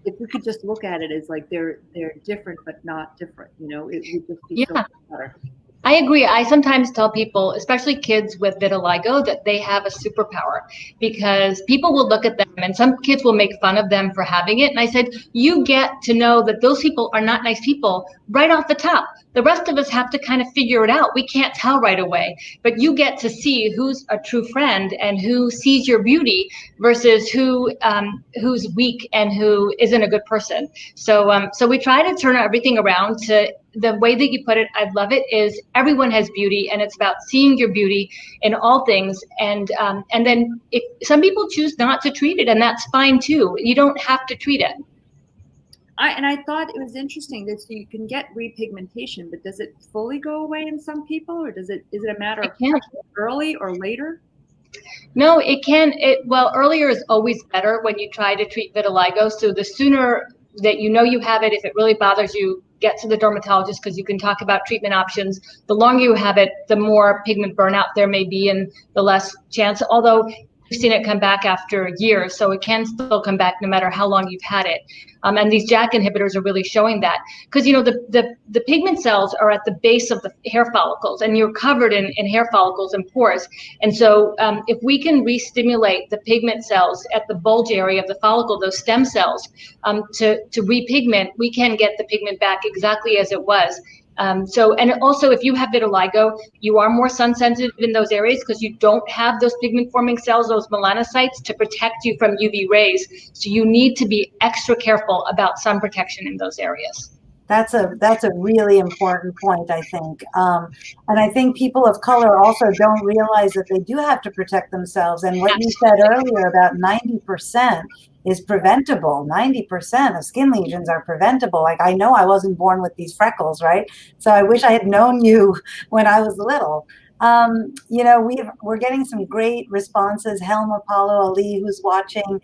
if we could just look at it as like they're different but not different, you know, it would just be so much better. I agree. I sometimes tell people, especially kids with vitiligo, that they have a superpower, because people will look at them and some kids will make fun of them for having it. And I said, you get to know that those people are not nice people right off the top. The rest of us have to kind of figure it out. We can't tell right away, but you get to see who's a true friend and who sees your beauty versus who's weak and who isn't a good person. So we try to turn everything around to the way that you put it. I love it, is everyone has beauty, and it's about seeing your beauty in all things. And then if some people choose not to treat it, and that's fine too. You don't have to treat it. I thought it was interesting that you can get repigmentation, but does it fully go away in some people, or is it a matter of early or later? No, it can. Well, earlier is always better when you try to treat vitiligo. So the sooner that you know you have it, if it really bothers you, get to the dermatologist, because you can talk about treatment options. The longer you have it, the more pigment burnout there may be and the less chance, although we've seen it come back after years, so it can still come back no matter how long you've had it. And these JAK inhibitors are really showing that, because you know the pigment cells are at the base of the hair follicles, and you're covered in hair follicles and pores. And so if we can re-stimulate the pigment cells at the bulge area of the follicle, those stem cells, to repigment, we can get the pigment back exactly as it was. And also, if you have vitiligo, you are more sun sensitive in those areas because you don't have those pigment forming cells, those melanocytes, to protect you from UV rays. So you need to be extra careful about sun protection in those areas. That's a really important point, I think. And I think people of color also don't realize that they do have to protect themselves. And what you said earlier about 90% is preventable. 90% of skin lesions are preventable. Like, I know I wasn't born with these freckles, right? So I wish I had known you when I was little. We're getting some great responses. Helma Paulo Ali, who's watching,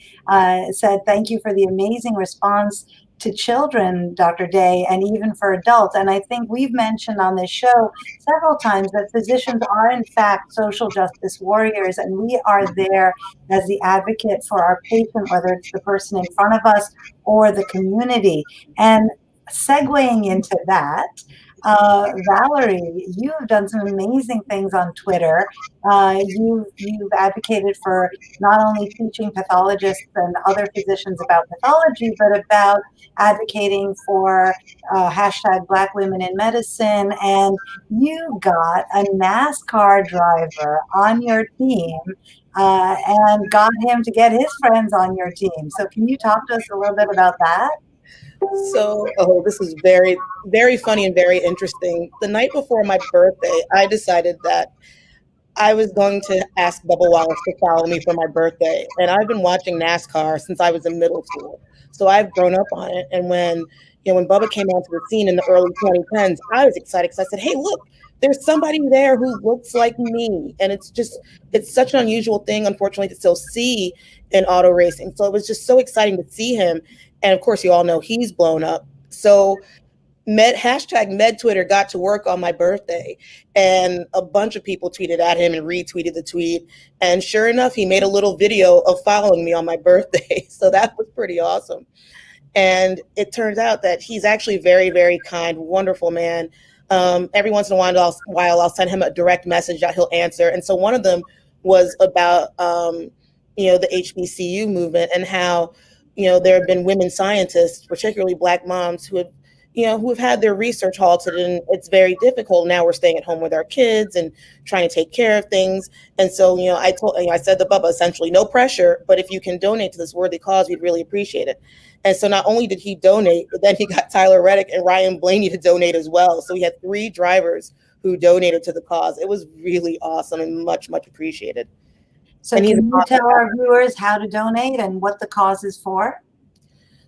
said, thank you for the amazing response to children, Dr. Day, and even for adults. And I think we've mentioned on this show several times that physicians are, in fact, social justice warriors, and we are there as the advocate for our patient, whether it's the person in front of us or the community. And segueing into that, Valerie, you've done some amazing things on Twitter. You've advocated for not only teaching pathologists and other physicians about pathology, but about advocating for hashtag Black Women in Medicine. And you got a NASCAR driver on your team and got him to get his friends on your team. So can you talk to us a little bit about that? So, this is very, very funny and very interesting. The night before my birthday, I decided that I was going to ask Bubba Wallace to follow me for my birthday. And I've been watching NASCAR since I was in middle school. So I've grown up on it. And when Bubba came onto the scene in the early 2010s, I was excited because I said, hey, look, there's somebody there who looks like me. And it's such an unusual thing, unfortunately, to still see in auto racing. So it was just so exciting to see him. And of course, you all know he's blown up. So hashtag MedTwitter got to work on my birthday, and a bunch of people tweeted at him and retweeted the tweet. And sure enough, he made a little video of following me on my birthday. So that was pretty awesome. And it turns out that he's actually very, very kind, wonderful man. Every once in a while, I'll send him a direct message that he'll answer. And so one of them was about, the HBCU movement and how, there have been women scientists, particularly Black moms, who have had their research halted, and it's very difficult. Now we're staying at home with our kids and trying to take care of things. And so, I said to Bubba, essentially, no pressure, but if you can donate to this worthy cause, we'd really appreciate it. And so not only did he donate, but then he got Tyler Reddick and Ryan Blaney to donate as well. So we had 3 drivers who donated to the cause. It was really awesome and much, much appreciated. So can you tell our viewers how to donate and what the cause is for?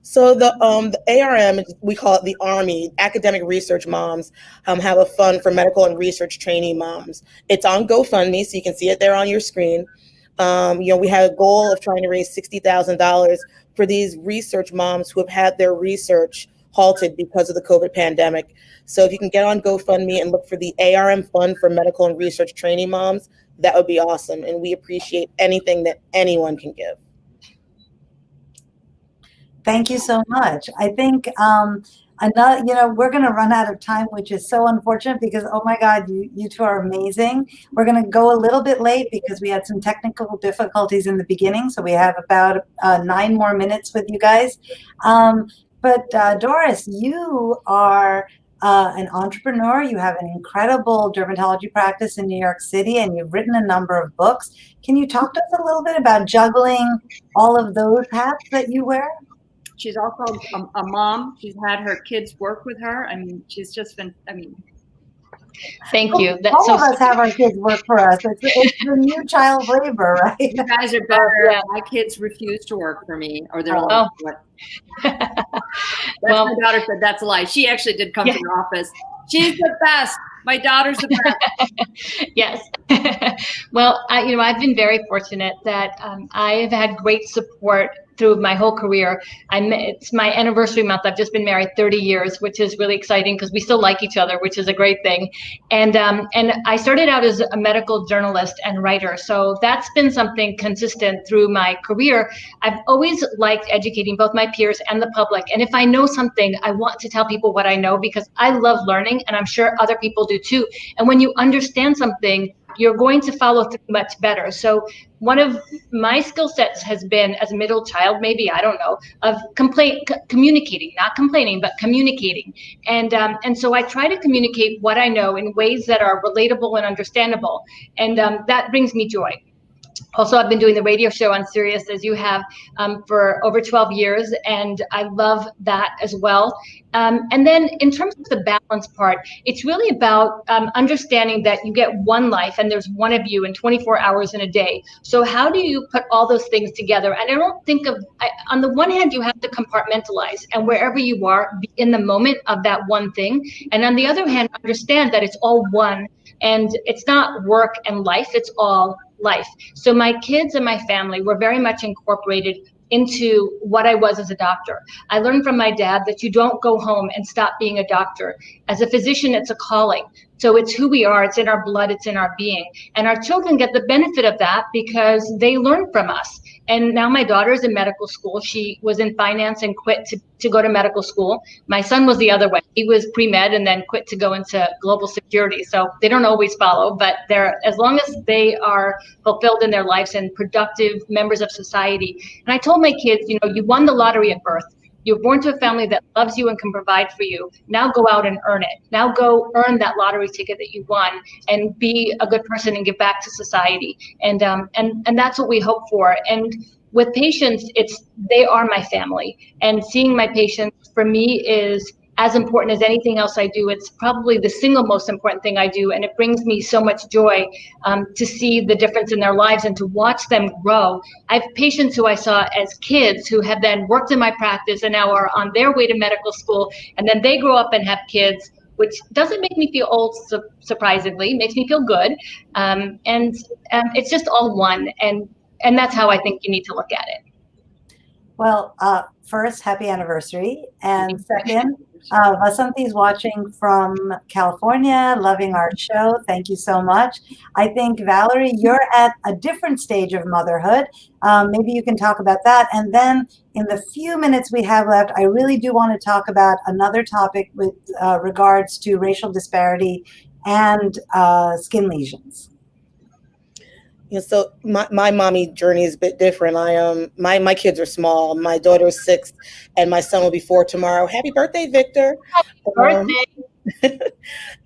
So the ARM, we call it the Army, Academic Research Moms, have a fund for medical and research trainee moms. It's on GoFundMe, so you can see it there on your screen. We had a goal of trying to raise $60,000 for these research moms who have had their research halted because of the COVID pandemic. So if you can get on GoFundMe and look for the ARM Fund for Medical and Research Trainee Moms, that would be awesome. And we appreciate anything that anyone can give. Thank you so much. I think we're going to run out of time, which is so unfortunate because, oh my God, you two are amazing. We're going to go a little bit late because we had some technical difficulties in the beginning. So we have about 9 more minutes with you guys. But Doris, you are an entrepreneur. You have an incredible dermatology practice in New York City, and you've written a number of books. Can you talk to us a little bit about juggling all of those hats that you wear? She's also a mom. She's had her kids work with her. She's just been, Thank you. All of us have our kids work for us. It's the new child labor, right? You guys are better. Yeah. My kids refuse to work for me, or they're like, what? My daughter said that's a lie. She actually did come to the office. She's the best. My daughter's the best. Yes. Well, I've been very fortunate that I have had great support through my whole career. It's my anniversary month. I've just been married 30 years, which is really exciting because we still like each other, which is a great thing. And I started out as a medical journalist and writer. So that's been something consistent through my career. I've always liked educating both my peers and the public. And if I know something, I want to tell people what I know because I love learning, and I'm sure other people do too. And when you understand something, you're going to follow through much better. So one of my skill sets has been, as a middle child, maybe, I don't know, of communicating, not complaining, but communicating. And so I try to communicate what I know in ways that are relatable and understandable. And that brings me joy. Also, I've been doing the radio show on Sirius, as you have, for over 12 years, and I love that as well. And then in terms of the balance part, it's really about understanding that you get one life and there's one of you in 24 hours in a day. So how do you put all those things together? And I don't think on the one hand, you have to compartmentalize, and wherever you are, be in the moment of that one thing. And on the other hand, understand that it's all one, And it's not work and life, it's all life. So my kids and my family were very much incorporated into what I was as a doctor. I learned from my dad that you don't go home and stop being a doctor. As a physician, it's a calling. So it's who we are, it's in our blood, it's in our being. And our children get the benefit of that because they learn from us. And now my daughter's in medical school. She was in finance and quit to go to medical school. My son was the other way. He was pre-med and then quit to go into global security. So they don't always follow, but as long as they are fulfilled in their lives and productive members of society. And I told my kids, you know, you won the lottery at birth. You're born to a family that loves you and can provide for you. Now go out and earn it. Now go earn that lottery ticket that you won and be a good person and give back to society. And that's what we hope for. And with patients, they are my family. And seeing my patients for me is as important as anything else I do. It's probably the single most important thing I do. And it brings me so much joy to see the difference in their lives and to watch them grow. I have patients who I saw as kids who have then worked in my practice and now are on their way to medical school. And then they grow up and have kids, which doesn't make me feel old, surprisingly, makes me feel good. And it's just all one. And that's how I think you need to look at it. Well, first, happy anniversary. And second, Vasanti's watching from California, loving our show. Thank you so much. I think, Valerie, you're at a different stage of motherhood. Maybe you can talk about that. And then in the few minutes we have left, I really do want to talk about another topic with regards to racial disparity and skin lesions. You know, so my mommy journey is a bit different. My kids are small. My daughter is 6, and my son will be 4 tomorrow. Happy birthday, Victor! Happy birthday!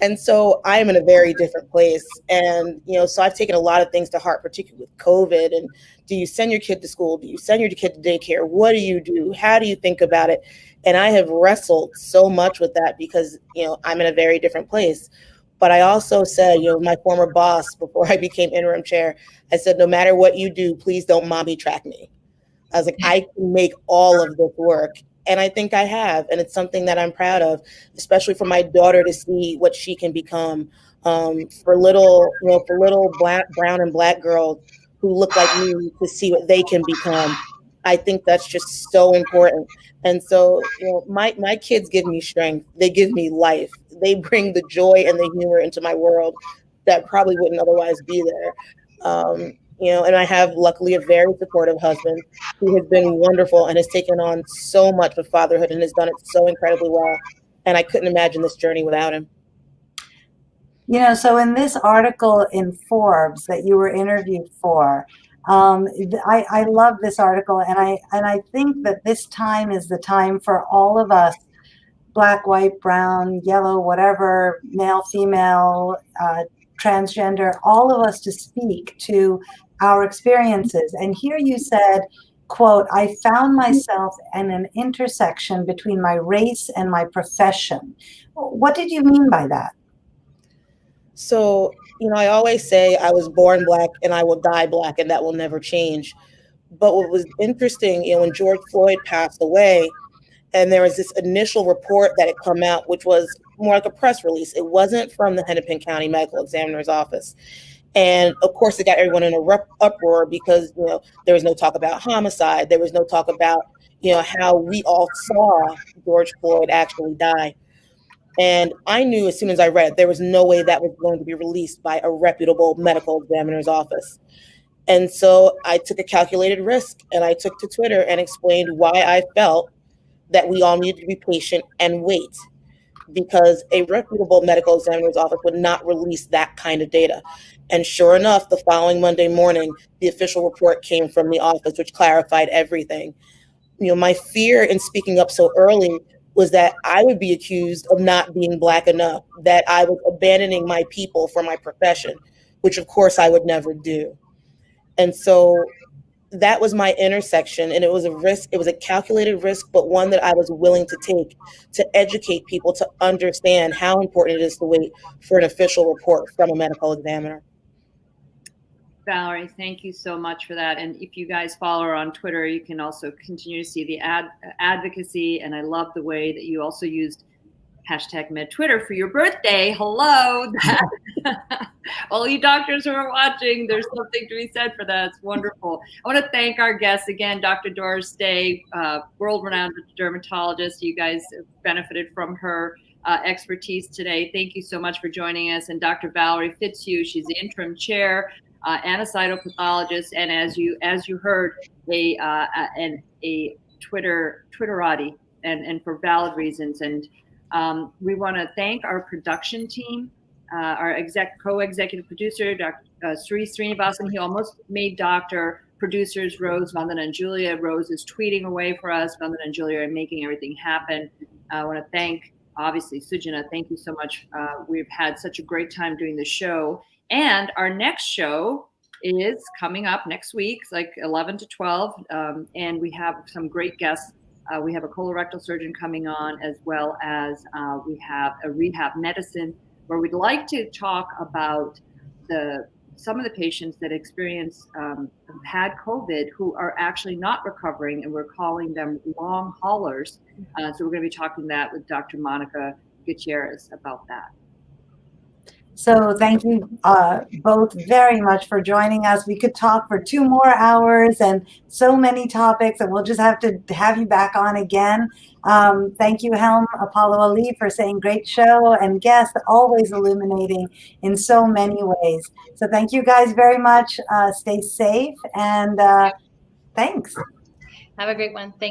And so I am in a very different place. And you know, so I've taken a lot of things to heart, particularly with COVID. And do you send your kid to school? Do you send your kid to daycare? What do you do? How do you think about it? And I have wrestled so much with that because you know I'm in a very different place. But I also said, you know, my former boss, before I became interim chair, I said, no matter what you do, please don't mommy track me. I was like, I can make all of this work. And I think I have. And it's something that I'm proud of, especially for my daughter to see what she can become. For little brown and black girls who look like me to see what they can become. I think that's just so important. And so, you know, my kids give me strength. They give me life. They bring the joy and the humor into my world that probably wouldn't otherwise be there. You know, and I have luckily a very supportive husband who has been wonderful and has taken on so much with fatherhood and has done it so incredibly well. And I couldn't imagine this journey without him. You know, so in this article in Forbes that you were interviewed for, I love this article, and I think that this time is the time for all of us, black, white, brown, yellow, whatever, male, female, transgender, all of us to speak to our experiences. And here you said, quote, I found myself in an intersection between my race and my profession. What did you mean by that? So, you know, I always say I was born black and I will die black, and that will never change. But what was interesting, you know, when George Floyd passed away, and there was this initial report that had come out, which was more like a press release. It wasn't from the Hennepin County Medical Examiner's Office. And of course, it got everyone in an uproar because, you know, there was no talk about homicide. There was no talk about, you know, how we all saw George Floyd actually die. And I knew as soon as I read it, there was no way that was going to be released by a reputable medical examiner's office. And so I took a calculated risk and I took to Twitter and explained why I felt that we all needed to be patient and wait, because a reputable medical examiner's office would not release that kind of data. And sure enough, the following Monday morning, the official report came from the office, which clarified everything. You know, my fear in speaking up so early was that I would be accused of not being black enough, that I was abandoning my people for my profession, which of course I would never do. And so that was my intersection, and it was a risk. It was a calculated risk, but one that I was willing to take to educate people to understand how important it is to wait for an official report from a medical examiner. Valerie, thank you so much for that. And if you guys follow her on Twitter, you can also continue to see the advocacy. And I love the way that you also used #MedTwitter for your birthday. Hello. All you doctors who are watching, there's something to be said for that. It's wonderful. I want to thank our guests again, Dr. Doris Day, world-renowned dermatologist. You guys benefited from her expertise today. Thank you so much for joining us. And Dr. Valerie Fitzhugh, she's the interim chair and a cytopathologist, and as you heard, a Twitterati, and for valid reasons. And we want to thank our production team, our co-executive producer, Dr. Sri Srinivasan. He almost made Dr. Producers Rose, Vandana, and Julia. Rose is tweeting away for us. Vandana and Julia are making everything happen. I want to thank, obviously, Sujana. Thank you so much. We've had such a great time doing the show. And our next show is coming up next week, like 11 to 12. And we have some great guests. We have a colorectal surgeon coming on, as well as we have a rehab medicine, where we'd like to talk about some of the patients that had COVID who are actually not recovering, and we're calling them long haulers. So we're going to be talking that with Dr. Monica Gutierrez about that. So thank you both very much for joining us. We could talk for 2 more hours and so many topics, and we'll just have to have you back on again. Thank you, Helm Apollo Ali, for saying great show, and guests always illuminating in so many ways. So thank you guys very much. Stay safe, and thanks. Have a great one. Thank